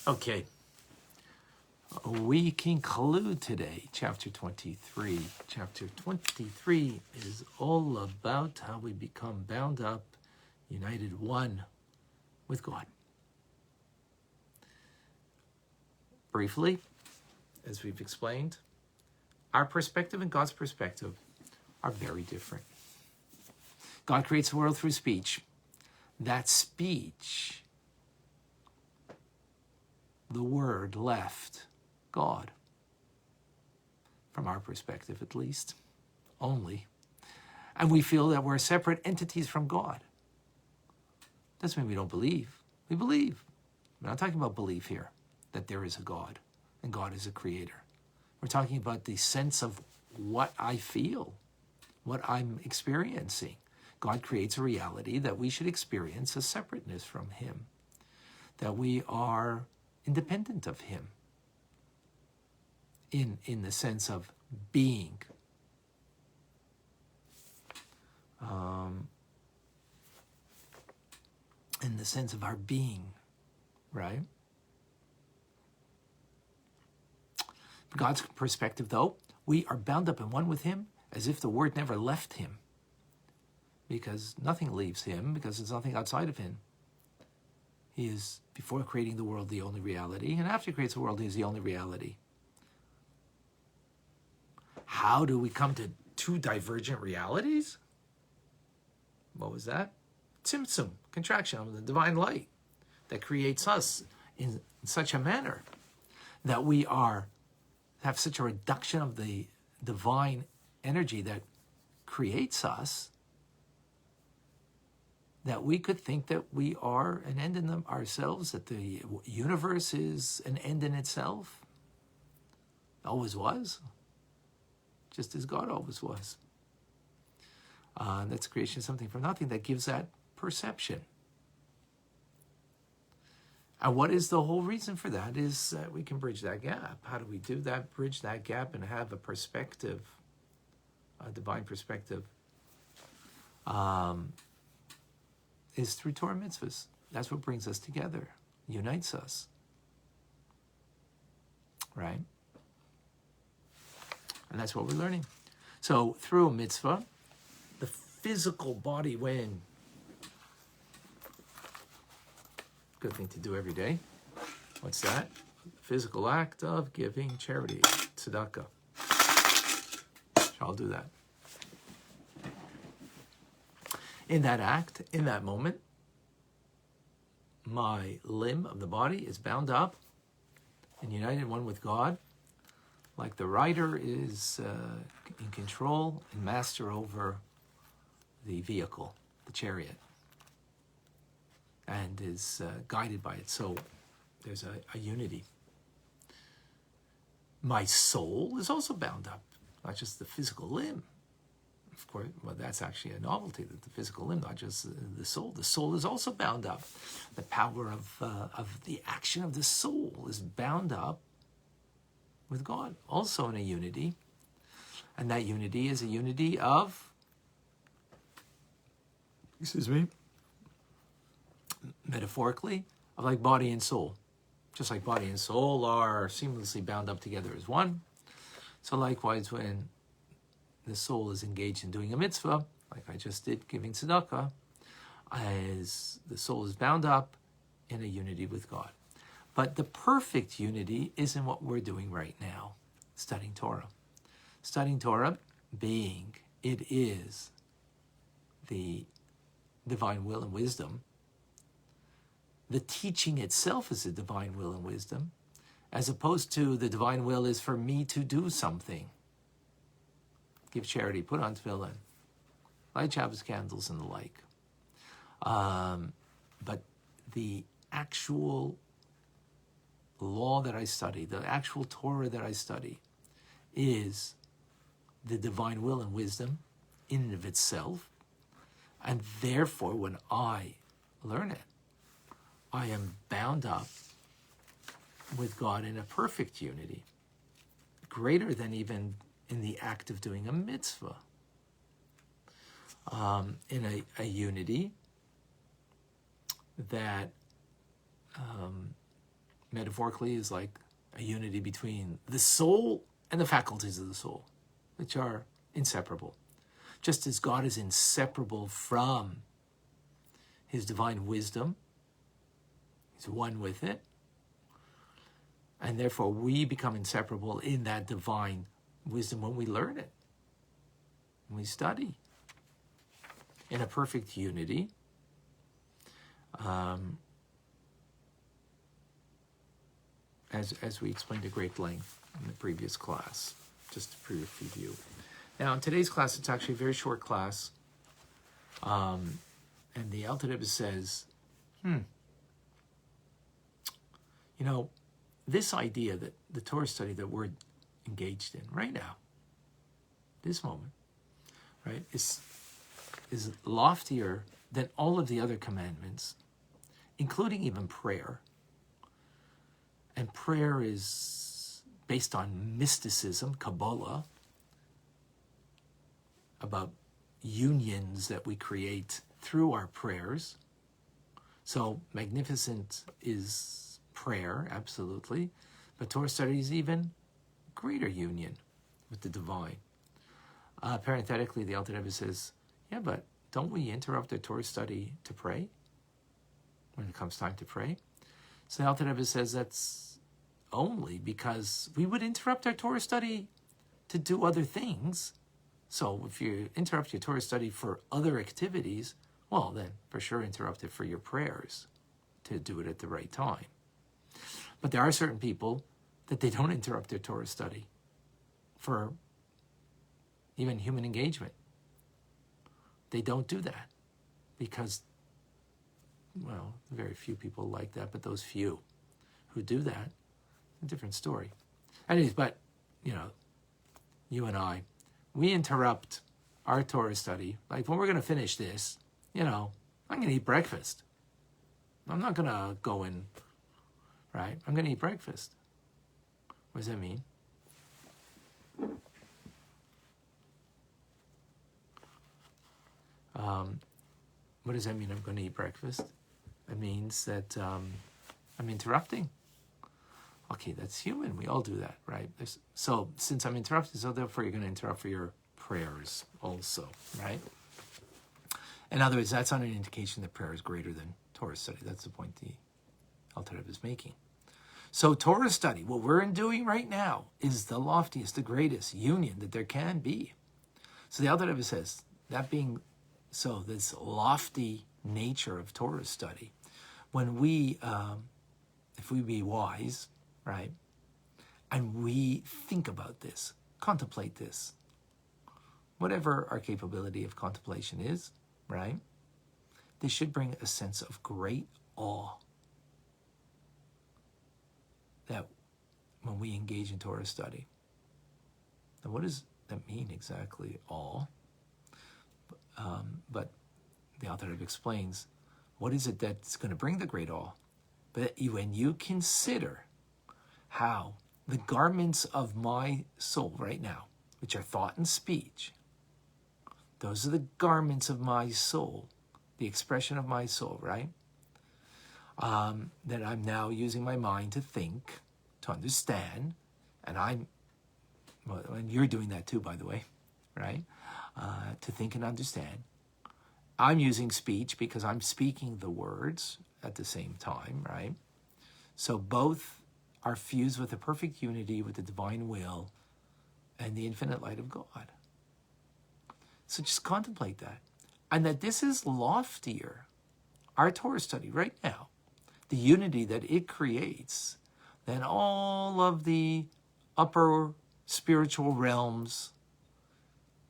Okay, we conclude today chapter 23. Chapter 23 is all about how we become bound up, united one with God. Briefly, as we've explained, our perspective and God's perspective are very different. God creates the world through speech. That speech, the word left God, from our perspective at least, only. And we feel that we're separate entities from God. Doesn't mean we don't believe. We believe. We're not talking about belief here, that there is a God and God is a creator. We're talking about the sense of what I feel, what I'm experiencing. God creates a reality that we should experience a separateness from him, that we are independent of him in the sense of being. In the sense of our being, right? From God's perspective, though, we are bound up in one with him as if the word never left him, because nothing leaves him, because there's nothing outside of him. He is, before creating the world, the only reality, and after he creates the world, he is the only reality. How do we come to two divergent realities? What was that? Tzimtzum, contraction of the divine light that creates us in such a manner that we have such a reduction of the divine energy that creates us, that we could think that we are an end in ourselves, that the universe is an end in itself. Always was, just as God always was. That's creation of something from nothing that gives that perception. And what is the whole reason for that is that we can bridge that gap. How do we do that? Bridge that gap and have a perspective, a divine perspective, is through Torah mitzvahs. That's what brings us together, unites us, right? And that's what we're learning. So through a mitzvah, the physical body weighing, good thing to do every day. What's that? Physical act of giving charity, tzedakah. I'll do that. In that act, in that moment, my limb of the body is bound up and united one with God, like the rider is in control and master over the vehicle, the chariot, and is guided by it. So there's a unity. My soul is also bound up, not just the physical limb. Of course, well, that's actually a novelty, that the physical limb, not just the soul. The soul is also bound up. The power of the action of the soul is bound up with God, also in a unity. And that unity is a unity of, metaphorically, of like body and soul. Just like body and soul are seamlessly bound up together as one. So likewise, when the soul is engaged in doing a mitzvah, like I just did, giving tzedakah, as the soul is bound up in a unity with God. But the perfect unity isn't what we're doing right now, studying Torah. Studying Torah being, it is the divine will and wisdom. The teaching itself is the divine will and wisdom, as opposed to the divine will is for me to do something. Give charity, put on tefillin, light Shabbos candles and the like. But the actual law that I study, the actual Torah that I study, is the divine will and wisdom in and of itself. And therefore, when I learn it, I am bound up with God in a perfect unity, greater than even in the act of doing a mitzvah, in a unity that metaphorically is like a unity between the soul and the faculties of the soul, which are inseparable. Just as God is inseparable from his divine wisdom, he's one with it, and therefore we become inseparable in that divine wisdom when we learn it, when we study in a perfect unity. As we explained at great length in the previous class, just a brief review. Now, in today's class, it's actually a very short class, and the Alter Rebbe says, this idea that the Torah study that we're engaged in right now, this moment, right, is loftier than all of the other commandments, including even prayer. And prayer is based on mysticism, Kabbalah, about unions that we create through our prayers. So magnificent is prayer, absolutely. But Torah study is even greater union with the divine. Parenthetically, the Alter Rebbe says, yeah, but don't we interrupt the Torah study to pray when it comes time to pray? So the Alter Rebbe says that's only because we would interrupt our Torah study to do other things. So if you interrupt your Torah study for other activities, well, then for sure interrupt it for your prayers to do it at the right time. But there are certain people that they don't interrupt their Torah study for even human engagement. They don't do that because, well, very few people like that, but those few who do that, a different story. Anyways, but, you and I, we interrupt our Torah study. Like when we're going to finish this, I'm going to eat breakfast. I'm not going to go in, right? I'm going to eat breakfast. What does that mean? What does that mean, I'm going to eat breakfast? It means that I'm interrupting. Okay, that's human. We all do that, right? So since I'm interrupting, so therefore you're going to interrupt for your prayers also, right? In other words, that's not an indication that prayer is greater than Torah study. That's the point the Alter Rebbe is making. So Torah study, what we're doing right now, is the loftiest, the greatest union that there can be. So the Alter Rebbe says, that being so, this lofty nature of Torah study, when we, if we be wise, right, and we think about this, contemplate this, whatever our capability of contemplation is, right, this should bring a sense of great awe that when we engage in Torah study. Now, what does that mean exactly, awe? But the Alter Rebbe explains, what is it that's going to bring the great awe? But when you consider how the garments of my soul right now, which are thought and speech, those are the garments of my soul, the expression of my soul, right? That I'm now using my mind to think, to understand, and you're doing that too, by the way, right? To think and understand. I'm using speech because I'm speaking the words at the same time, right? So both are fused with a perfect unity with the divine will and the infinite light of God. So just contemplate that. And that this is loftier, our Torah study right now, the unity that it creates, than all of the upper spiritual realms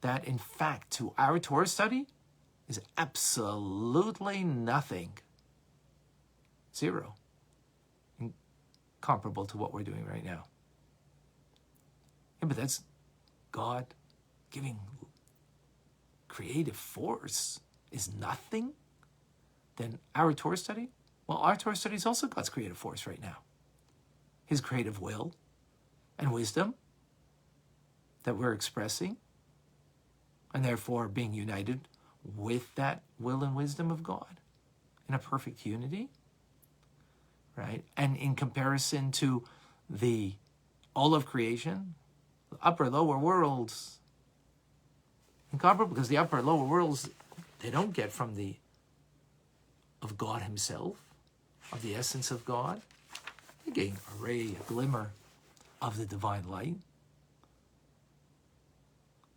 that, in fact, to our Torah study is absolutely nothing. Zero. Comparable to what we're doing right now. Yeah, but that's God giving creative force is nothing. Then our Torah study? Well, our Torah study is also God's creative force right now. His creative will and wisdom that we're expressing, and therefore being united with that will and wisdom of God in a perfect unity, right? And in comparison to all of creation, the upper, lower worlds, incomparable, because the upper, lower worlds, they don't get from of God himself, of the essence of God. They gain a ray, a glimmer of the divine light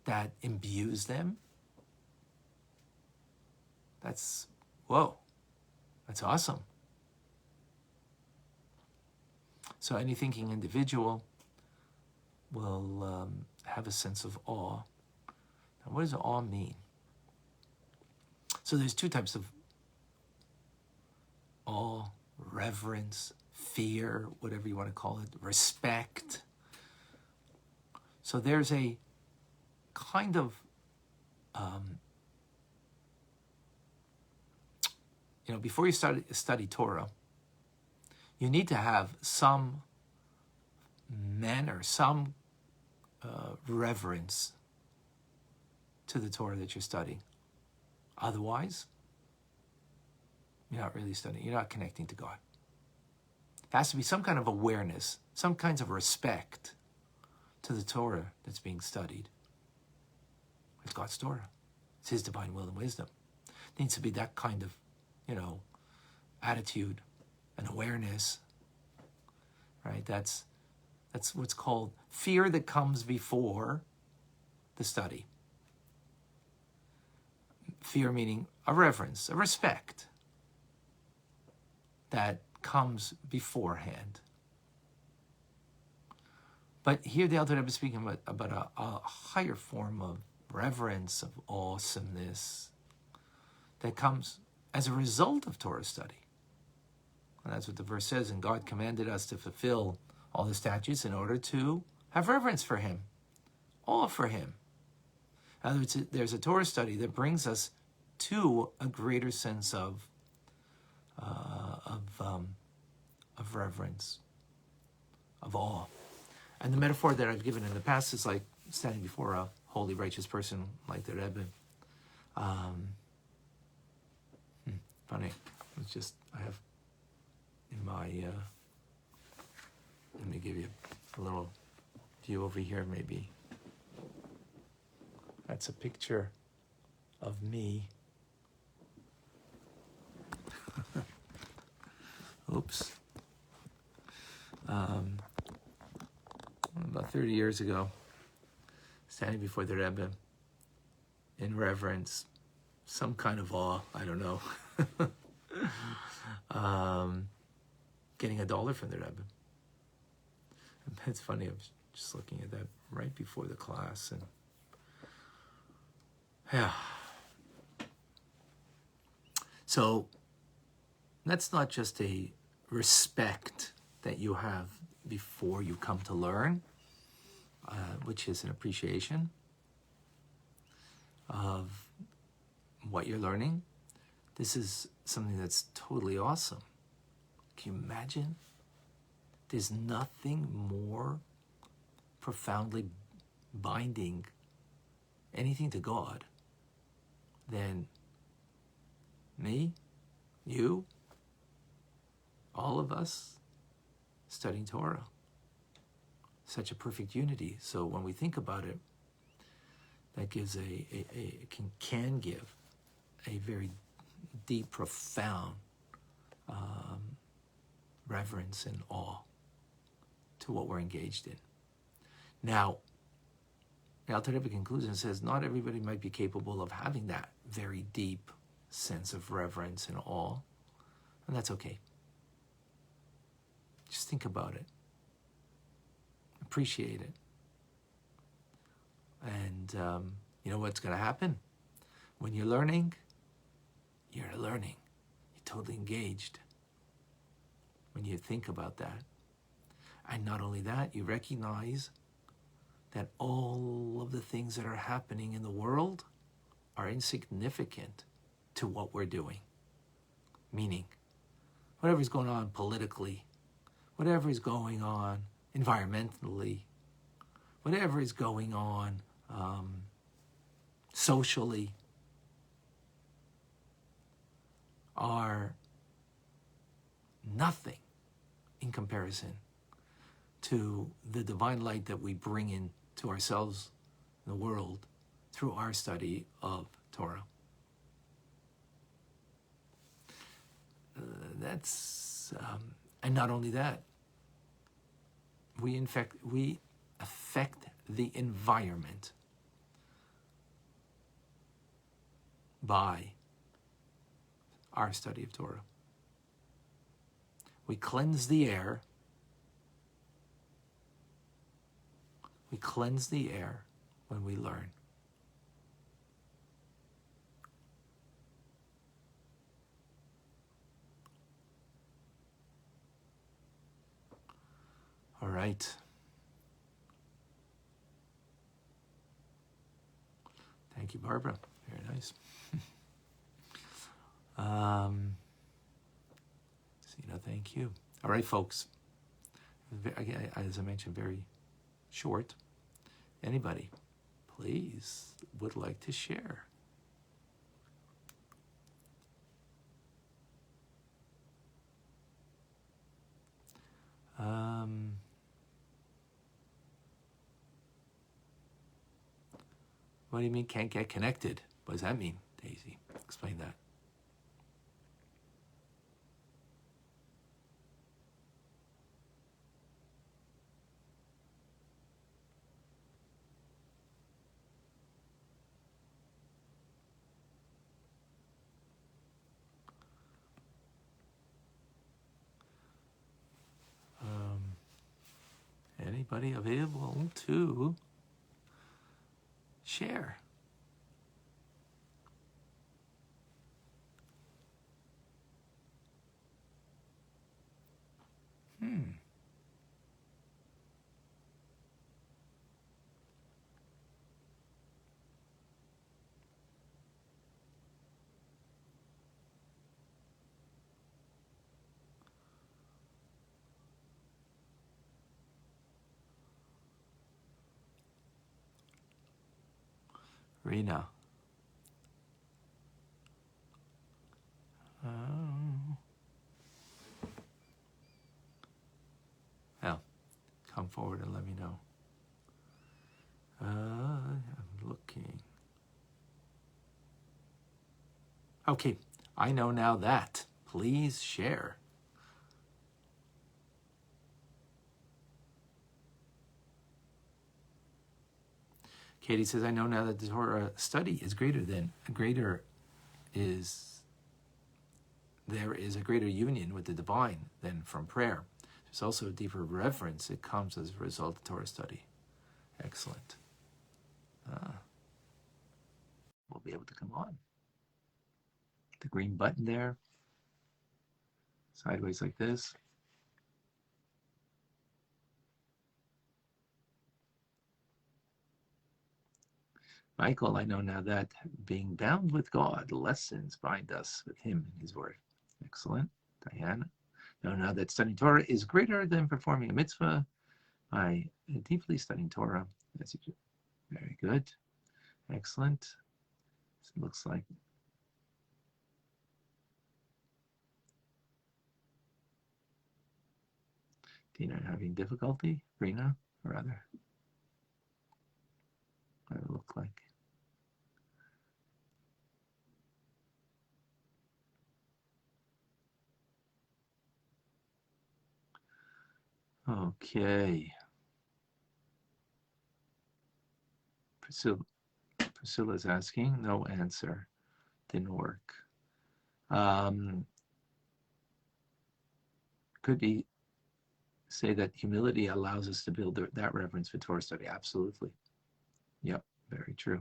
that imbues them. That's, whoa, that's awesome. So any thinking individual will have a sense of awe. Now, what does awe mean? So there's two types of awe: reverence, fear, whatever you want to call it, respect. So there's a kind of, before you study Torah, you need to have some manner, some reverence to the Torah that you're studying. Otherwise, you're not really studying. You're not connecting to God. There has to be some kind of awareness, some kinds of respect to the Torah that's being studied. It's God's Torah. It's His divine will and wisdom. It needs to be that kind of, attitude and awareness, right? That's what's called fear that comes before the study. Fear meaning a reverence, a respect that comes beforehand. But here the Alter Rebbe is speaking about a higher form of reverence, of awesomeness that comes as a result of Torah study. And that's what the verse says, and God commanded us to fulfill all the statutes in order to have reverence for Him, awe for Him. In other words, there's a Torah study that brings us to a greater sense of reverence, of awe. And the metaphor that I've given in the past is like standing before a holy, righteous person like the Rebbe. Funny. It's just, I have in my, let me give you a little view over here, maybe. That's a picture of me. Oops. About 30 years ago, standing before the Rebbe in reverence, some kind of awe, I don't know. Getting $1 from the Rebbe. It's funny, I was just looking at that right before the class, and yeah. So that's not just a respect that you have before you come to learn, which is an appreciation of what you're learning. This is something that's totally awesome. Can you imagine? There's nothing more profoundly binding anything to God than me, you, all of us studying Torah. Such a perfect unity. So when we think about it, that gives can give a very deep, profound reverence and awe to what we're engaged in. Now, the Alter Rebbe concludes and says, not everybody might be capable of having that very deep sense of reverence and awe, and that's okay. Just think about it. Appreciate it. And you know what's going to happen? When you're learning, you're learning. You're totally engaged. When you think about that. And not only that, you recognize that all of the things that are happening in the world are insignificant to what we're doing. Meaning, whatever's going on politically, whatever is going on environmentally, whatever is going on socially, are nothing in comparison to the divine light that we bring in to ourselves, the world, through our study of Torah. And not only that, we affect the environment by our study of Torah. We cleanse the air. We cleanse the air when we learn. All right. Thank you, Barbara. Very nice. Thank you. All right, folks. As I mentioned, very short. Anybody, please, would like to share? What do you mean can't get connected? What does that mean, Daisy? Explain that. Anybody available to share? Rena. Well, come forward and let me know. I'm looking. Okay, I know now that. Please share. Katie says, I know now that the Torah study is there is a greater union with the divine than from prayer. There's also a deeper reverence. It comes as a result of Torah study. Excellent. We'll be able to come on. The green button there, sideways like this. Michael, I know now that being bound with God, lessons bind us with Him and His Word. Excellent. Diana, know now that studying Torah is greater than performing a mitzvah. By deeply studying Torah, very good. Excellent. It looks like Dina having difficulty. Rena, or rather, what it look like. Okay. Priscilla's asking, no answer. Didn't work. Could be say that humility allows us to build that reverence for Torah study. Absolutely. Yep, very true.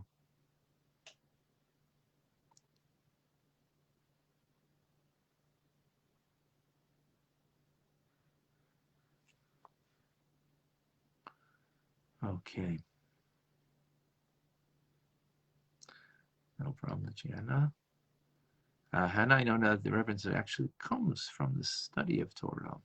Okay. No problem, Gianna. Hannah, I know that the reverence actually comes from the study of Torah.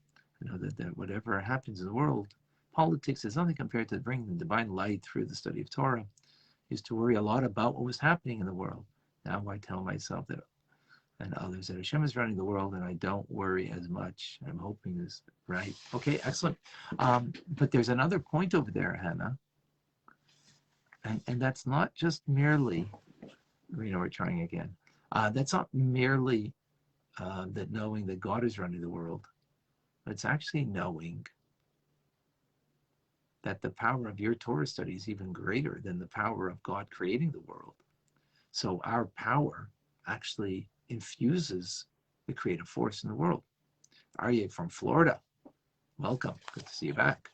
I know that whatever happens in the world, politics is nothing compared to bringing the divine light through the study of Torah. I used to worry a lot about what was happening in the world. Now I tell myself that and others, that Hashem is running the world and I don't worry as much. I'm hoping is right. Okay, excellent. But there's another point over there, Hannah, and that's not just merely, we're trying again. That's not merely that knowing that God is running the world, but it's actually knowing that the power of your Torah study is even greater than the power of God creating the world. So our power actually infuses the creative force in the world. Aryeh from Florida, welcome. Good to see you back.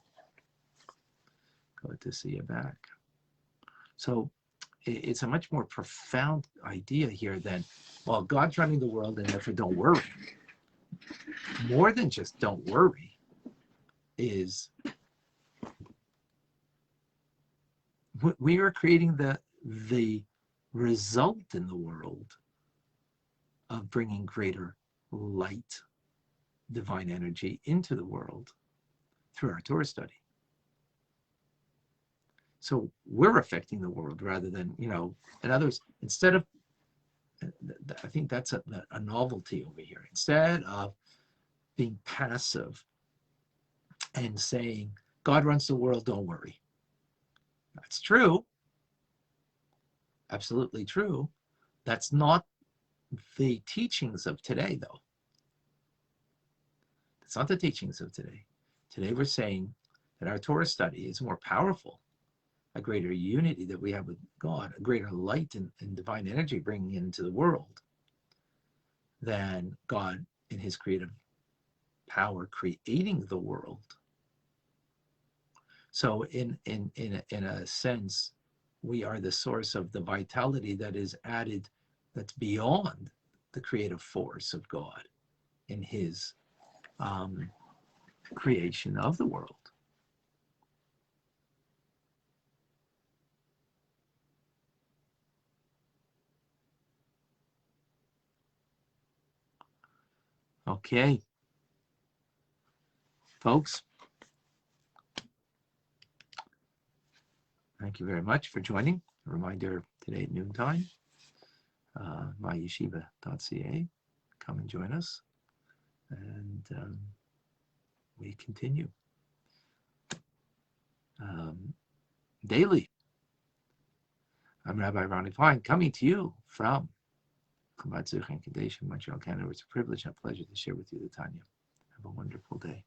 Good to see you back. So it's a much more profound idea here than, well, God's running the world and therefore don't worry. More than just don't worry is we are creating the result in the world of bringing greater light, divine energy into the world through our Torah study. So we're affecting the world rather than, in others, instead of, I think that's a novelty over here. Instead of being passive and saying, God runs the world, don't worry. That's true. Absolutely true. That's not the teachings of today, though. That's not the teachings of today. Today we're saying that our Torah study is more powerful, a greater unity that we have with God, a greater light and divine energy bringing into the world than God in his creative power creating the world. So in a sense, we are the source of the vitality that is added, that's beyond the creative force of God in his creation of the world. Okay, folks, thank you very much for joining. A reminder, today at noontime, myeshiva.ca. Come and join us, and we continue daily. I'm Rabbi Ronnie Klein, coming to you from Chabad Zurich and Kadesh in Montreal, Canada. It's a privilege and a pleasure to share with you the Tanya. Have a wonderful day.